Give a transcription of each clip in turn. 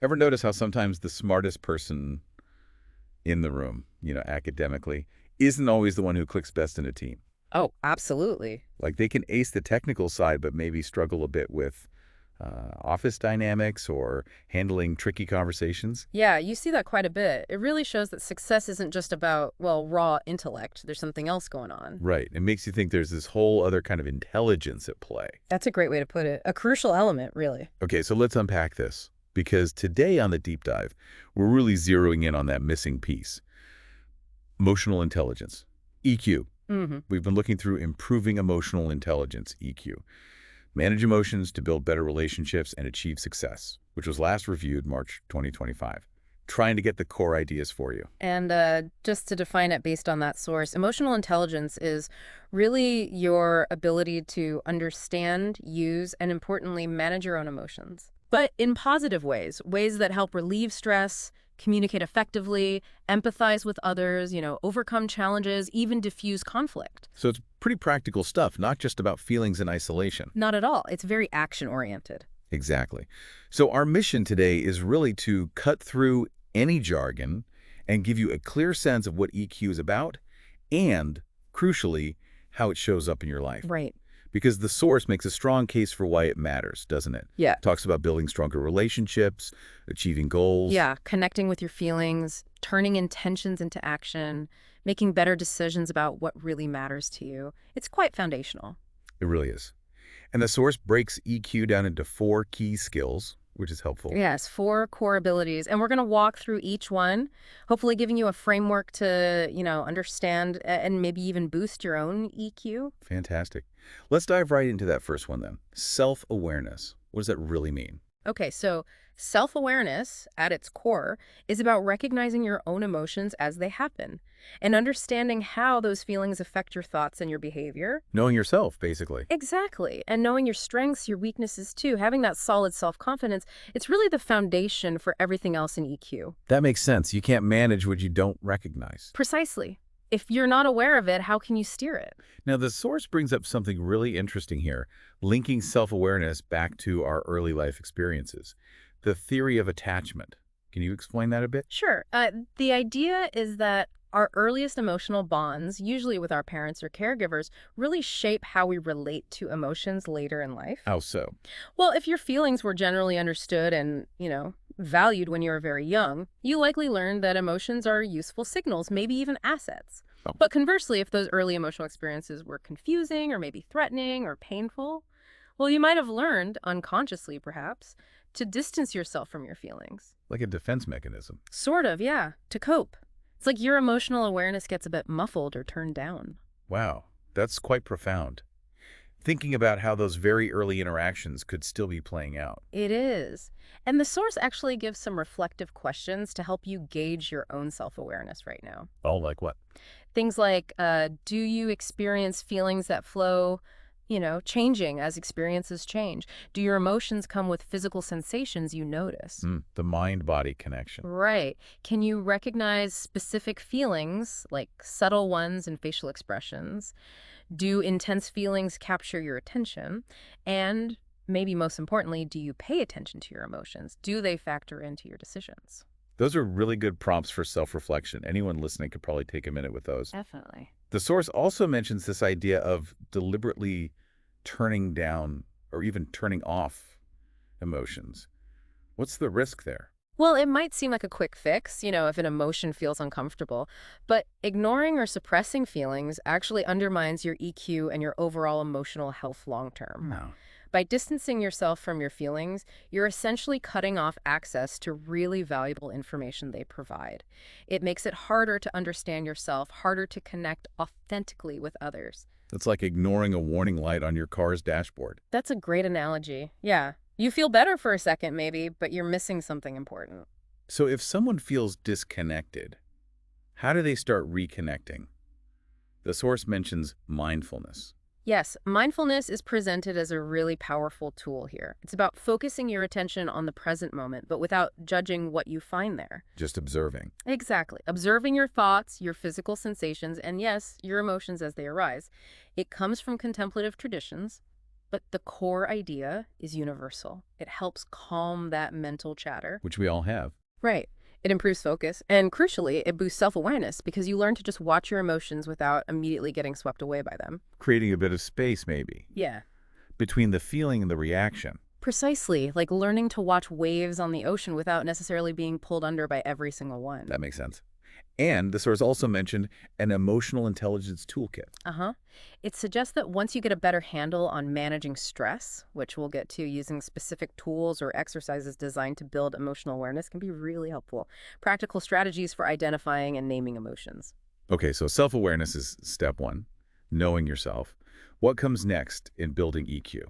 Ever notice how sometimes the smartest person in the room, academically, isn't always the one who clicks best in a team? Oh, absolutely. Like they can ace the technical side, but maybe struggle a bit with office dynamics or handling tricky conversations. Yeah, you see that quite a bit. It really shows that success isn't just about, well, raw intellect. There's something else going on. Right. It makes you think there's this whole other kind of intelligence at play. That's a great way to put it. A crucial element, really. Okay, so let's unpack this. Because today on the deep dive, we're really zeroing in on that missing piece, emotional intelligence, EQ. Hmm. We've been looking through improving emotional intelligence, EQ. Manage emotions to build better relationships and achieve success, which was last reviewed March 2025. Trying to get the core ideas for you. And just to define it based on that source, emotional intelligence is really your ability to understand, use, and importantly, manage your own emotions. But in positive ways, ways that help relieve stress, communicate effectively, empathize with others, overcome challenges, even diffuse conflict. So it's pretty practical stuff, not just about feelings in isolation. Not at all. It's very action oriented. Exactly. So our mission today is really to cut through any jargon and give you a clear sense of what EQ is about and, crucially, how it shows up in your life. Right. Because the source makes a strong case for why it matters, doesn't it? Yeah. Talks about building stronger relationships, achieving goals. Yeah, connecting with your feelings, turning intentions into action, making better decisions about what really matters to you. It's quite foundational. It really is. And the source breaks EQ down into 4 key skills, which is helpful. Yes, four core abilities. And we're going to walk through each one, hopefully giving you a framework to, understand and maybe even boost your own EQ. Fantastic. Let's dive right into that first one then. Self-awareness. What does that really mean? Okay, so self-awareness at its core is about recognizing your own emotions as they happen and understanding how those feelings affect your thoughts and your behavior. Knowing yourself, basically. Exactly. And knowing your strengths, your weaknesses too, having that solid self-confidence, it's really the foundation for everything else in EQ. That makes sense. You can't manage what you don't recognize. Precisely. If you're not aware of it, how can you steer it? Now, the source brings up something really interesting here, linking self-awareness back to our early life experiences. The theory of attachment. Can you explain that a bit? Sure. The idea is that our earliest emotional bonds, usually with our parents or caregivers, really shape how we relate to emotions later in life. How so? Well, if your feelings were generally understood and, valued when you were very young, you likely learned that emotions are useful signals, maybe even assets. Oh, But conversely, if those early emotional experiences were confusing or maybe threatening or painful, well, you might have learned, unconsciously perhaps, to distance yourself from your feelings. like a defense mechanism. Sort of, yeah, to cope. It's like your emotional awareness gets a bit muffled or turned down. Wow, that's quite profound. Thinking about how those very early interactions could still be playing out. It is. And the source actually gives some reflective questions to help you gauge your own self-awareness right now. Oh, like what? Things like, do you experience feelings that flow, changing as experiences change? Do your emotions come with physical sensations you notice? The mind-body connection. Right. Can you recognize specific feelings, like subtle ones and facial expressions? Do intense feelings capture your attention? And maybe most importantly, do you pay attention to your emotions? Do they factor into your decisions? Those are really good prompts for self-reflection. Anyone listening could probably take a minute with those. Definitely. The source also mentions this idea of deliberately turning down or even turning off emotions. What's the risk there? Well, it might seem like a quick fix, if an emotion feels uncomfortable, but ignoring or suppressing feelings actually undermines your EQ and your overall emotional health long term. No. By distancing yourself from your feelings, you're essentially cutting off access to really valuable information they provide. It makes it harder to understand yourself, harder to connect authentically with others. It's like ignoring a warning light on your car's dashboard. That's a great analogy. Yeah. You feel better for a second, maybe, but you're missing something important. So if someone feels disconnected, how do they start reconnecting? The source mentions mindfulness. Yes, mindfulness is presented as a really powerful tool here. It's about focusing your attention on the present moment, but without judging what you find there. Just observing. Exactly. Observing your thoughts, your physical sensations, and yes, your emotions as they arise. It comes from contemplative traditions. But the core idea is universal. It helps calm that mental chatter. Which we all have. Right. It improves focus, and crucially, it boosts self-awareness because you learn to just watch your emotions without immediately getting swept away by them. Creating a bit of space, maybe, Yeah. between the feeling and the reaction. Precisely, like learning to watch waves on the ocean without necessarily being pulled under by every single one. That makes sense. And the source also mentioned an emotional intelligence toolkit. Uh-huh. It suggests that once you get a better handle on managing stress, which we'll get to using specific tools or exercises designed to build emotional awareness can be really helpful. Practical strategies for identifying and naming emotions. Okay, so self-awareness is step one, knowing yourself. What comes next in building EQ?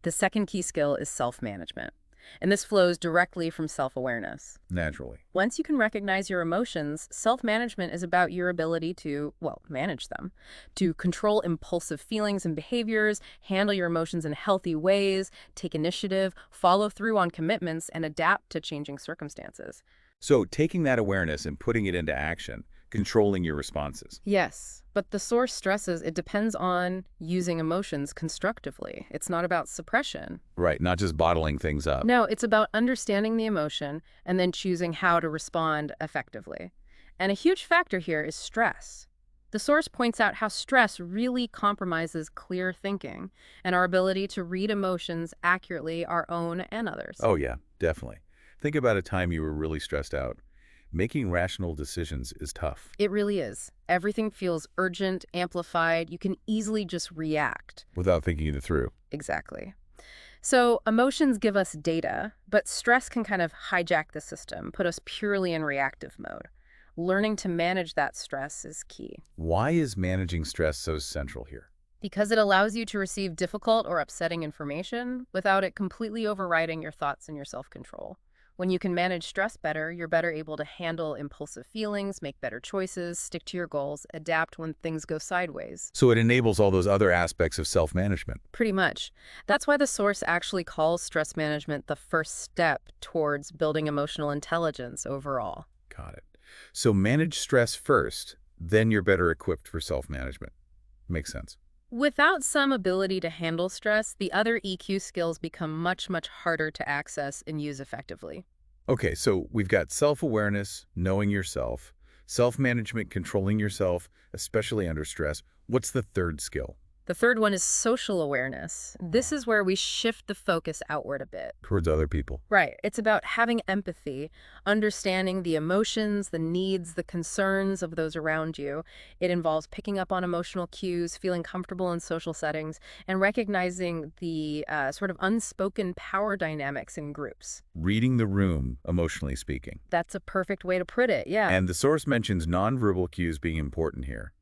The second key skill is self-management, and this flows directly from self-awareness. Naturally. Once you can recognize your emotions, self-management is about your ability to, well, manage them, to control impulsive feelings and behaviors, handle your emotions in healthy ways, take initiative, follow through on commitments, and adapt to changing circumstances. So taking that awareness and putting it into action, controlling your responses. Yes, but the source stresses it depends on using emotions constructively. It's not about suppression. Right, not just bottling things up. No, it's about understanding the emotion and then choosing how to respond effectively. And a huge factor here is stress. The source points out how stress really compromises clear thinking and our ability to read emotions accurately, our own and others. Oh yeah, definitely. Think about a time you were really stressed out. Making rational decisions is tough. It really is. Everything feels urgent, amplified. You can easily just react. Without thinking it through. Exactly. So emotions give us data, but stress can kind of hijack the system, put us purely in reactive mode. Learning to manage that stress is key. Why is managing stress so central here? Because it allows you to receive difficult or upsetting information without it completely overriding your thoughts and your self-control. When you can manage stress better, you're better able to handle impulsive feelings, make better choices, stick to your goals, adapt when things go sideways. So it enables all those other aspects of self-management. Pretty much. That's why the source actually calls stress management the first step towards building emotional intelligence overall. Got it. So manage stress first, then you're better equipped for self-management. Makes sense. Without some ability to handle stress, the other EQ skills become much, much harder to access and use effectively. Okay, so we've got self-awareness, knowing yourself, self-management, controlling yourself, especially under stress. What's the third skill? The third one is social awareness. This is where we shift the focus outward a bit. Towards other people. Right. It's about having empathy, understanding the emotions, the needs, the concerns of those around you. It involves picking up on emotional cues, feeling comfortable in social settings, and recognizing the sort of unspoken power dynamics in groups. Reading the room, emotionally speaking. That's a perfect way to put it, yeah. And the source mentions nonverbal cues being important here.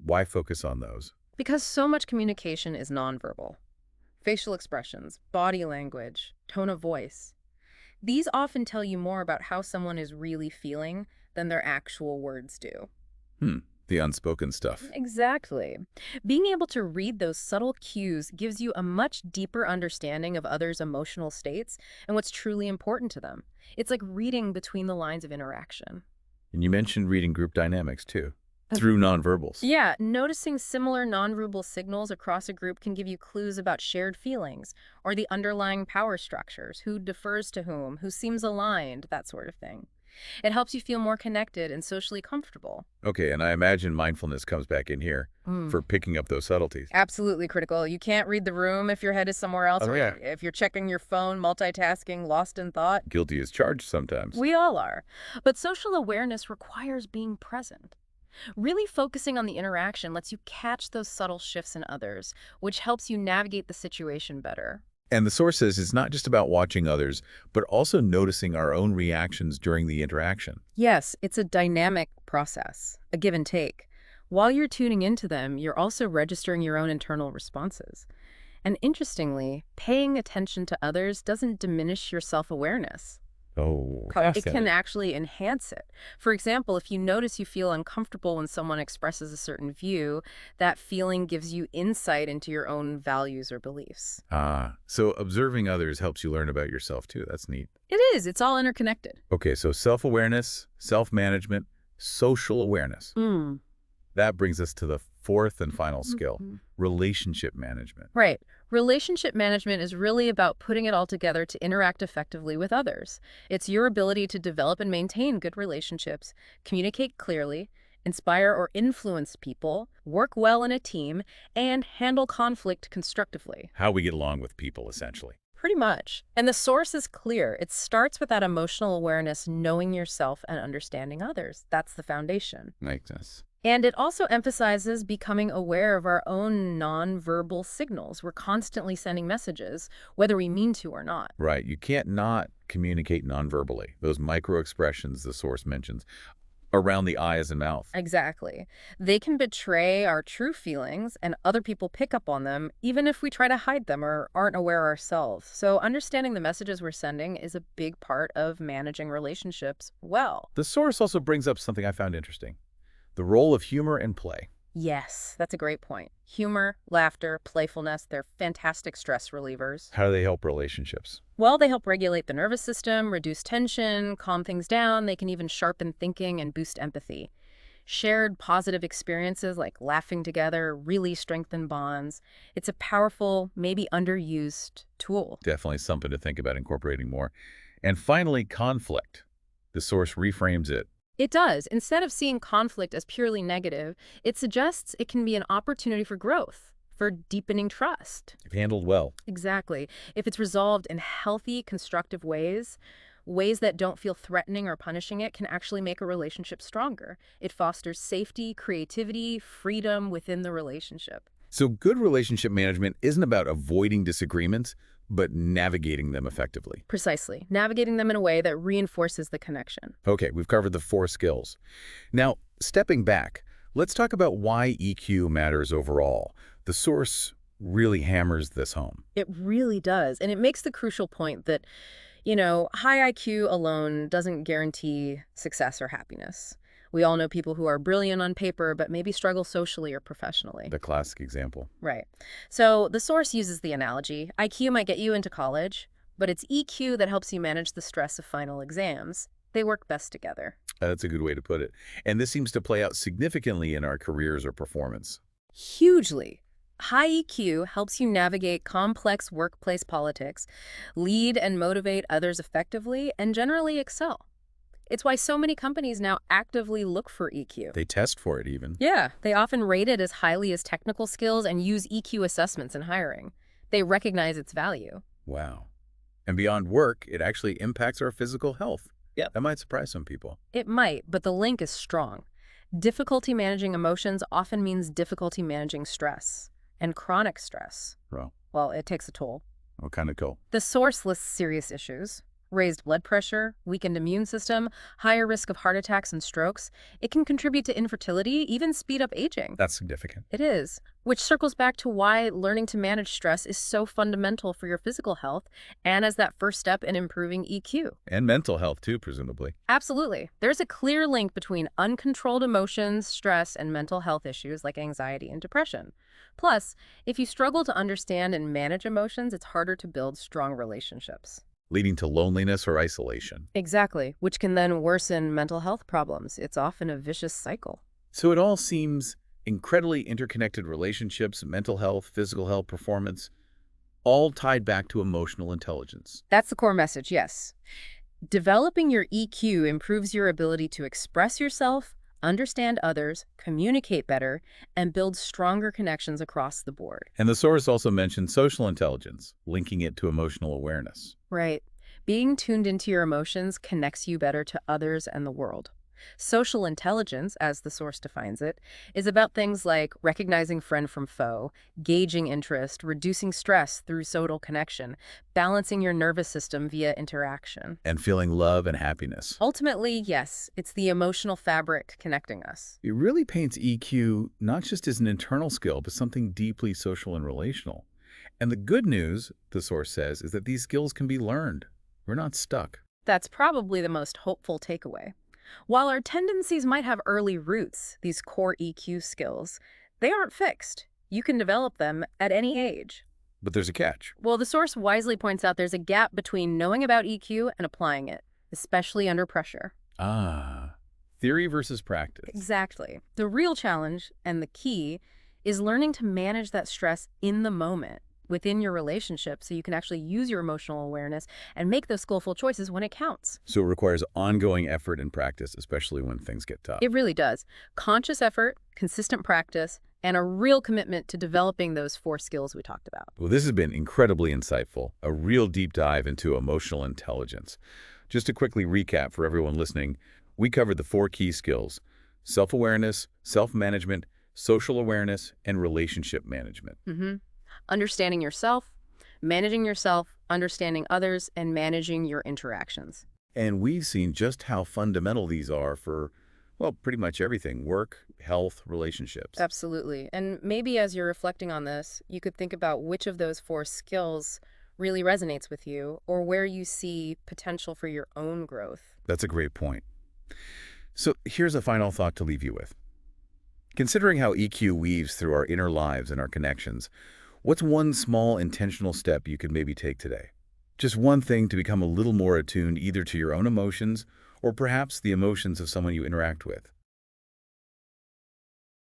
Why focus on those? Because so much communication is nonverbal. Facial expressions, body language, tone of voice. These often tell you more about how someone is really feeling than their actual words do. The unspoken stuff. Exactly. Being able to read those subtle cues gives you a much deeper understanding of others' emotional states and what's truly important to them. It's like reading between the lines of interaction. And you mentioned reading group dynamics too, through nonverbals. Yeah, noticing similar nonverbal signals across a group can give you clues about shared feelings or the underlying power structures, who defers to whom, who seems aligned, that sort of thing. It helps you feel more connected and socially comfortable. Okay, and I imagine mindfulness comes back in here for picking up those subtleties. Absolutely critical. You can't read the room if your head is somewhere else. Oh, or yeah. if you're checking your phone, multitasking, lost in thought. Guilty as charged sometimes. We all are. But social awareness requires being present. Really focusing on the interaction lets you catch those subtle shifts in others, which helps you navigate the situation better. And the source says it's not just about watching others, but also noticing our own reactions during the interaction. Yes, it's a dynamic process, a give and take. While you're tuning into them, you're also registering your own internal responses. And interestingly, paying attention to others doesn't diminish your self-awareness. Oh, It can actually enhance it. For example, if you notice you feel uncomfortable when someone expresses a certain view, that feeling gives you insight into your own values or beliefs. So observing others helps you learn about yourself too. That's neat. It is. It's all interconnected. Okay, so self-awareness, self-management, social awareness. That brings us to the fourth and final skill, relationship management. Right. Relationship management is really about putting it all together to interact effectively with others. It's your ability to develop and maintain good relationships, communicate clearly, inspire or influence people, work well in a team, and handle conflict constructively. How we get along with people, essentially. Pretty much. And the source is clear. It starts with that emotional awareness, knowing yourself and understanding others. That's the foundation. Makes sense. And it also emphasizes becoming aware of our own nonverbal signals. We're constantly sending messages, whether we mean to or not. Right. You can't not communicate nonverbally. Those micro expressions the source mentions around the eyes and mouth. Exactly. They can betray our true feelings, and other people pick up on them, even if we try to hide them or aren't aware ourselves. So understanding the messages we're sending is a big part of managing relationships well. The source also brings up something I found interesting: the role of humor and play. Yes, that's a great point. Humor, laughter, playfulness, they're fantastic stress relievers. How do they help relationships? Well, they help regulate the nervous system, reduce tension, calm things down. They can even sharpen thinking and boost empathy. Shared positive experiences like laughing together really strengthen bonds. It's a powerful, maybe underused tool. Definitely something to think about incorporating more. And finally, conflict. The source reframes it. It does. Instead of seeing conflict as purely negative, it suggests it can be an opportunity for growth, for deepening trust. If handled well. Exactly. If it's resolved in healthy, constructive ways, ways that don't feel threatening or punishing, it can actually make a relationship stronger. It fosters safety, creativity, freedom within the relationship. So good relationship management isn't about avoiding disagreements, but navigating them effectively. Precisely. Navigating them in a way that reinforces the connection. Okay, we've covered the 4 skills. Now, stepping back, let's talk about why EQ matters overall. The source really hammers this home. It really does. And it makes the crucial point that, high IQ alone doesn't guarantee success or happiness. We all know people who are brilliant on paper, but maybe struggle socially or professionally. The classic example. Right. So the source uses the analogy. IQ might get you into college, but it's EQ that helps you manage the stress of final exams. They work best together. That's a good way to put it. And this seems to play out significantly in our careers or performance. Hugely. High EQ helps you navigate complex workplace politics, lead and motivate others effectively, and generally excel. It's why so many companies now actively look for EQ. They test for it even. Yeah, they often rate it as highly as technical skills and use EQ assessments in hiring. They recognize its value. Wow. And beyond work, it actually impacts our physical health. Yep. That might surprise some people. It might, but the link is strong. Difficulty managing emotions often means difficulty managing stress. And chronic stress. Well, it takes a toll. What kind of toll? The source lists serious issues. Raised blood pressure, weakened immune system, higher risk of heart attacks and strokes. It can contribute to infertility, even speed up aging. That's significant. It is, which circles back to why learning to manage stress is so fundamental for your physical health and as that first step in improving EQ. And mental health too, presumably. Absolutely. There's a clear link between uncontrolled emotions, stress, and mental health issues like anxiety and depression. Plus, if you struggle to understand and manage emotions, it's harder to build strong relationships. Leading to loneliness or isolation. Exactly, which can then worsen mental health problems. It's often a vicious cycle. So it all seems incredibly interconnected: relationships, mental health, physical health, performance, all tied back to emotional intelligence. That's the core message, yes. Developing your EQ improves your ability to express yourself, understand others, communicate better, and build stronger connections across the board. And the source also mentioned social intelligence, linking it to emotional awareness. Right. Being tuned into your emotions connects you better to others and the world. Social intelligence, as the source defines it, is about things like recognizing friend from foe, gauging interest, reducing stress through social connection, balancing your nervous system via interaction. And feeling love and happiness. Ultimately, yes, it's the emotional fabric connecting us. It really paints EQ not just as an internal skill, but something deeply social and relational. And the good news, the source says, is that these skills can be learned. We're not stuck. That's probably the most hopeful takeaway. While our tendencies might have early roots, these core EQ skills, they aren't fixed. You can develop them at any age. But there's a catch. Well, the source wisely points out there's a gap between knowing about EQ and applying it, especially under pressure. Theory versus practice. Exactly. The real challenge and the key is learning to manage that stress in the moment, within your relationship so you can actually use your emotional awareness and make those skillful choices when it counts. So it requires ongoing effort and practice, especially when things get tough. It really does. Conscious effort, consistent practice, and a real commitment to developing those 4 skills we talked about. Well, this has been incredibly insightful, a real deep dive into emotional intelligence. Just to quickly recap for everyone listening, we covered the 4 key skills: self-awareness, self-management, social awareness, and relationship management. Understanding yourself, understanding others, and managing your interactions. And we've seen just how fundamental these are for, well, pretty much everything: work, health, relationships. Absolutely. And maybe as you're reflecting on this, you could think about which of those 4 skills really resonates with you or where you see potential for your own growth. That's a great point. So here's a final thought to leave you with. Considering how EQ weaves through our inner lives and our connections, what's one small intentional step you could maybe take today? Just one thing to become a little more attuned either to your own emotions or perhaps the emotions of someone you interact with.